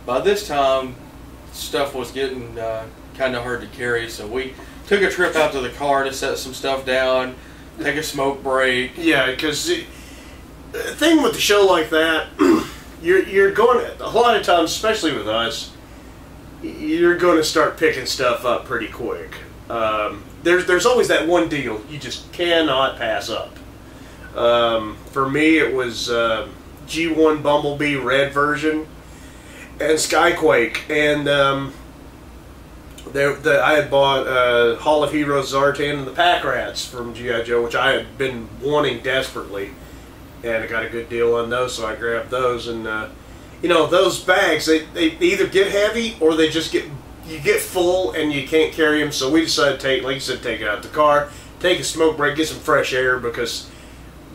by this time, stuff was getting kind of hard to carry, so we took a trip out to the car to set some stuff down, take a smoke break. Yeah, because the thing with a show like that, you're going, a lot of times, especially with us, you're going to start picking stuff up pretty quick. There's always that one deal you just cannot pass up. For me, it was G1 Bumblebee Red version and Skyquake, and I had bought Hall of Heroes Zartan and the Pack Rats from G.I. Joe, which I had been wanting desperately, and I got a good deal on those, so I grabbed those. And you know, those bags, they either get heavy or they just get full and you can't carry them. So we decided to take, like you said, take it out of the car, take a smoke break, get some fresh air, because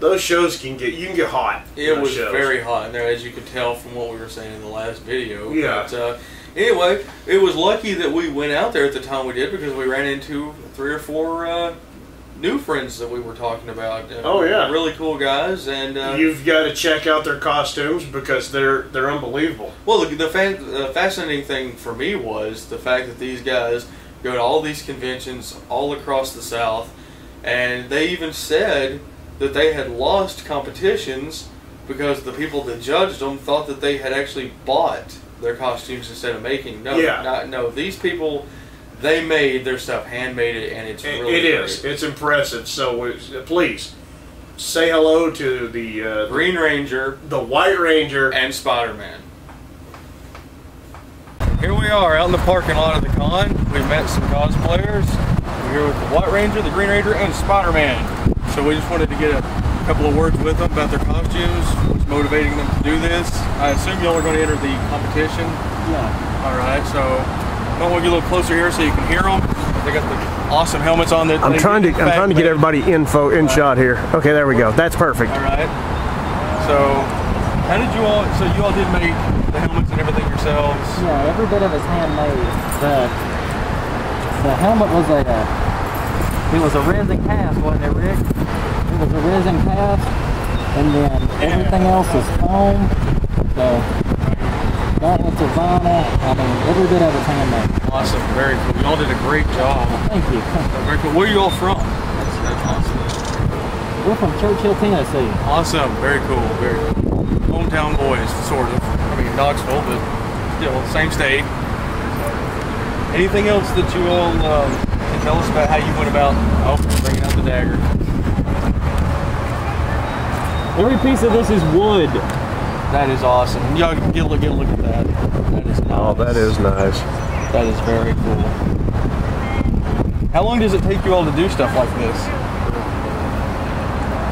those shows you can get hot. It was very hot in there, as you could tell from what we were saying in the last video. Yeah. But, anyway, it was lucky that we went out there at the time we did, because we ran into 3 or 4 new friends that we were talking about. Oh yeah, really cool guys, and you've got to check out their costumes because they're unbelievable. Well, the fascinating thing for me was the fact that these guys go to all these conventions all across the South, and they even said that they had lost competitions because the people that judged them thought that they had actually bought their costumes instead of making. No, no. These people, they made their stuff, handmade it, and it's really It is. It's impressive. So please say hello to the Green Ranger, the White Ranger, and Spider-Man. Here we are out in the parking lot of the con. We met some cosplayers. We're here with the White Ranger, the Green Ranger, and Spider-Man. So we just wanted to get a couple of words with them about their costumes, what's motivating them to do this. I assume y'all are going to enter the competition? Yeah. Alright, so I want to get a little closer here so you can hear them. They got the awesome helmets on. That I'm trying to get everybody in shot here. Okay, there we go. That's perfect. Alright. So how did you all, so you all did make the helmets and everything yourselves? Yeah, every bit of it's handmade. The helmet was a resin cast, wasn't it, Rick? It was a resin cast, and then everything else is foam. So gauntlets are vinyl. I mean, every bit of it's handmade. Awesome, very cool. Y'all did a great job. Thank you. Very cool. Where are you all from? That's awesome. We're from Churchill, Tennessee. Awesome, very cool, very cool. Hometown boys, sort of. I mean, Knoxville, but still, same state. Anything else that you all can tell us about how you went about bringing out the dagger? Every piece of this is wood. That is awesome. Y'all get a look at that. That is nice. Oh, that is nice. That is very cool. How long does it take you all to do stuff like this?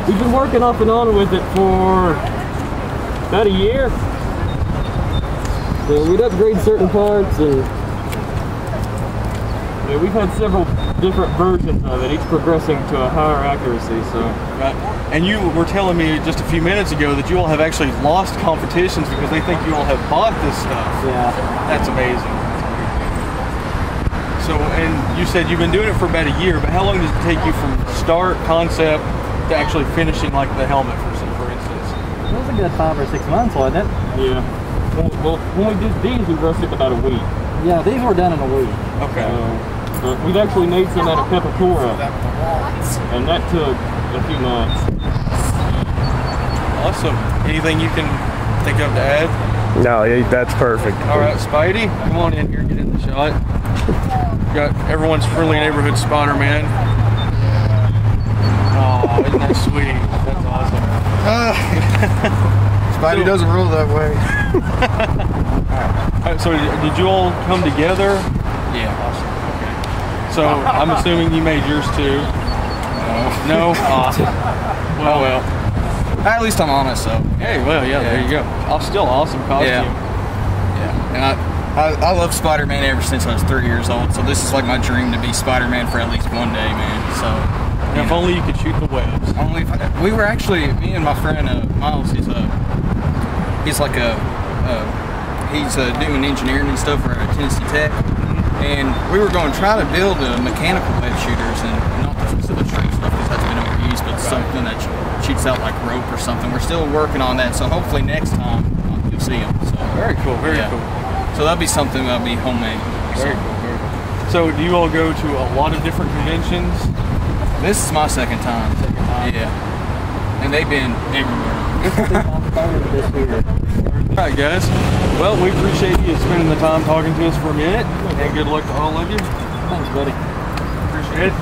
We've been working off and on with it for about a year. So we'd upgrade certain parts, and we've had several different versions of it, each progressing to a higher accuracy. So, right. And you were telling me just a few minutes ago that you all have actually lost competitions because they think you all have bought this stuff. Yeah. That's amazing. So, and you said you've been doing it for about a year, but how long does it take you from start, concept, to actually finishing, like the helmet, for instance? It was a good 5 or 6 months, wasn't it? Yeah. Well, when we did these, we rushed it about a week. Yeah, these were done in a week. Okay. But we've actually made some out of Peppercorn, and that took a few months. Awesome. Anything you can think of to add? No, that's perfect. All right, Spidey, come on in here, get in the shot. Got everyone's friendly neighborhood Spider-Man. Oh, isn't that sweet? That's awesome. Spidey doesn't roll that way. All right, so did you all come together? Yeah. Awesome. Okay. So I'm assuming you made yours too. No. Well. At least I'm honest, so. Hey, well, yeah, there you go. Still awesome costume. Yeah. And I love Spider-Man ever since I was 3 years old. So this is like my dream to be Spider-Man for at least one day, man. So. And if only you could shoot the webs. Only if we were actually, me and my friend Miles. He's doing engineering and stuff for Tennessee Tech, and we were going to try to build mechanical web shooters, and not the specific straight stuff because that's been overused, but something that shoots out like rope or something. We're still working on that, so hopefully next time I'll to see them. So Very cool. Very cool. So that'll be something that'll be homemade. Very cool. Very cool. So do you all go to a lot of different conventions? This is my second time. Yeah. And they've been everywhere. This year. All right, guys. Well, we appreciate you spending the time talking to us for a minute, and good luck to all of you. Thanks, buddy. Appreciate it.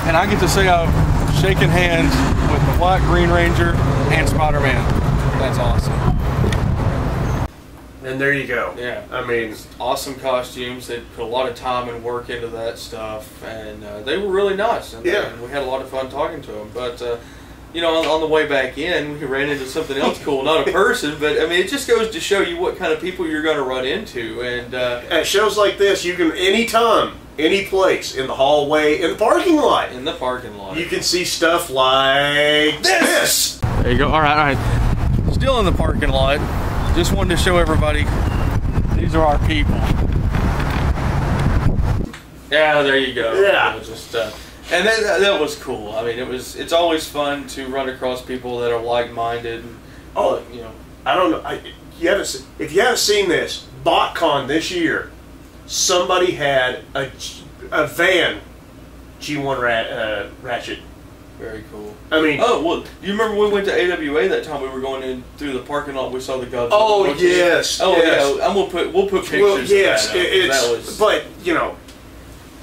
And I get to say I've shaken hands with the White Green Ranger and Spider-Man. That's awesome. And there you go. Yeah. I mean, Awesome costumes. They put a lot of time and work into that stuff, and they were really nice. And, Yeah. and we had a lot of fun talking to them. But you know, on the way back in, we ran into something else cool. Not a person, but I mean, it just goes to show you what kind of people you're going to run into. And at shows like this, you can anytime, any place, in the hallway, in the parking lot, in the parking lot, you can see stuff like this. There you go. All right. Still in the parking lot. Just wanted to show everybody these are our people. Yeah, there you go. Yeah. It was just, and that was cool. I mean, it's always fun to run across people that are like-minded. Oh, you know. I don't know. If you haven't seen this, BotCon this year, somebody had a van G1 Ratchet. Very cool. I mean, oh well, you remember we went to AWA that time? We were going in through the parking lot. We saw the Godzilla. oh yes, Oh yes. yeah. We'll put pictures. Well, yes, of that, it's but you know,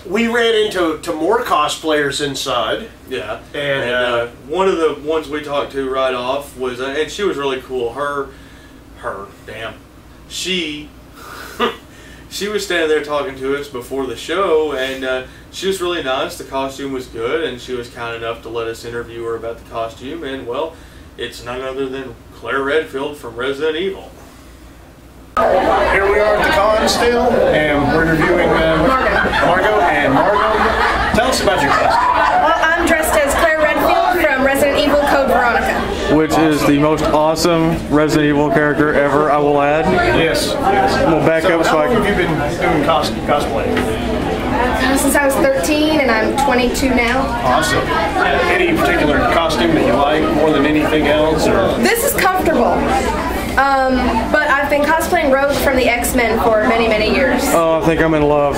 we ran into more cosplayers inside. Yeah, and one of the ones we talked to right off was, and she was really cool. She was standing there talking to us before the show, and she was really nice. The costume was good, and she was kind enough to let us interview her about the costume. And well, it's none other than Claire Redfield from Resident Evil. Here we are at the con still, and we're interviewing Margot. And Margot, tell us about your costume. Well, I'm dressed as Claire Redfield from Resident Evil Code Veronica. Which is the most awesome Resident Evil character ever, I will add. Yes. We'll back up how so I long can... have you been doing cosplay? Since I was 13 and I'm 22 now. Awesome. Any particular costume that you like more than anything else? Or? This is comfortable. But I've been cosplaying Rogue from the X-Men for many, many years. Oh, I think I'm in love.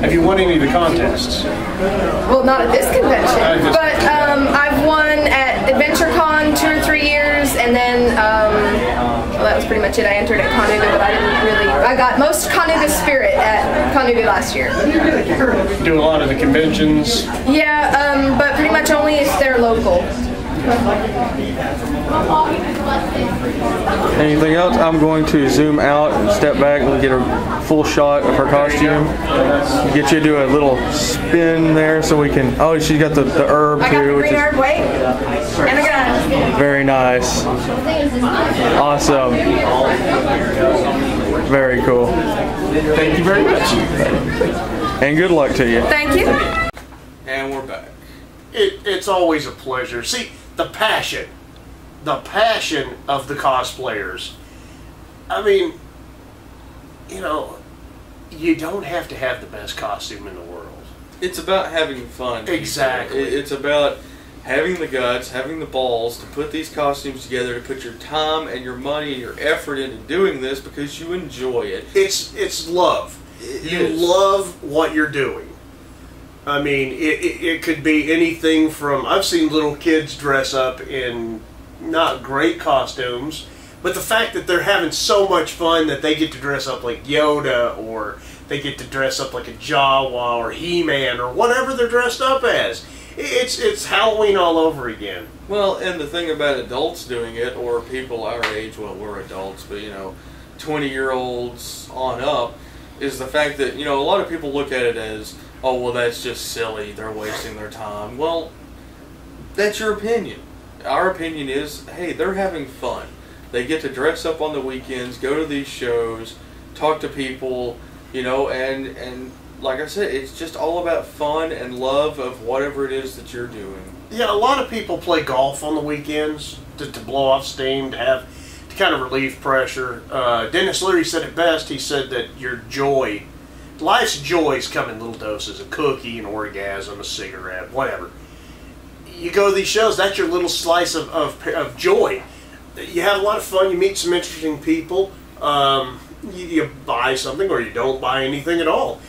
Have you won any of the contests? Well, not at this convention, but I've won at AdventureCon 2 or 3 years, and then, well, that was pretty much it. I entered at Conuga, but I didn't really, I got most Conuga Spirit at Conuga last year. Do a lot of the conventions? Yeah, but pretty much only if they're local. Anything else? I'm going to zoom out and step back and get a full shot of her costume. Get you to do a little spin there so we can... Oh, she's got the herb I got the too, which green is herb, wait, and I got very nice. Awesome. Very cool. Thank you very much. And good luck to you. Thank you. And we're back. It's always a pleasure. See, the passion of the cosplayers. I mean, you know, you don't have to have the best costume in the world. It's about having fun. Exactly. It's about having the guts, having the balls to put these costumes together, to put your time and your money and your effort into doing this because you enjoy it. It's love. You love what you're doing. I mean, it could be anything from... I've seen little kids dress up in not great costumes, but the fact that they're having so much fun that they get to dress up like Yoda, or they get to dress up like a Jawa or He-Man or whatever they're dressed up as. It's Halloween all over again. Well, and the thing about adults doing it, or people our age, well, we're adults, but, 20-year-olds on up, is the fact that, a lot of people look at it as, oh, well, that's just silly, they're wasting their time. Well, that's your opinion. Our opinion is, hey, they're having fun. They get to dress up on the weekends, go to these shows, talk to people, and like I said, it's just all about fun and love of whatever it is that you're doing. Yeah, a lot of people play golf on the weekends to blow off steam, to kind of relieve pressure. Dennis Leary said it best. He said that life's joys come in little doses: a cookie, an orgasm, a cigarette, whatever. you go to these shows, that's your little slice of joy. You have a lot of fun, you meet some interesting people, you buy something or you don't buy anything at all.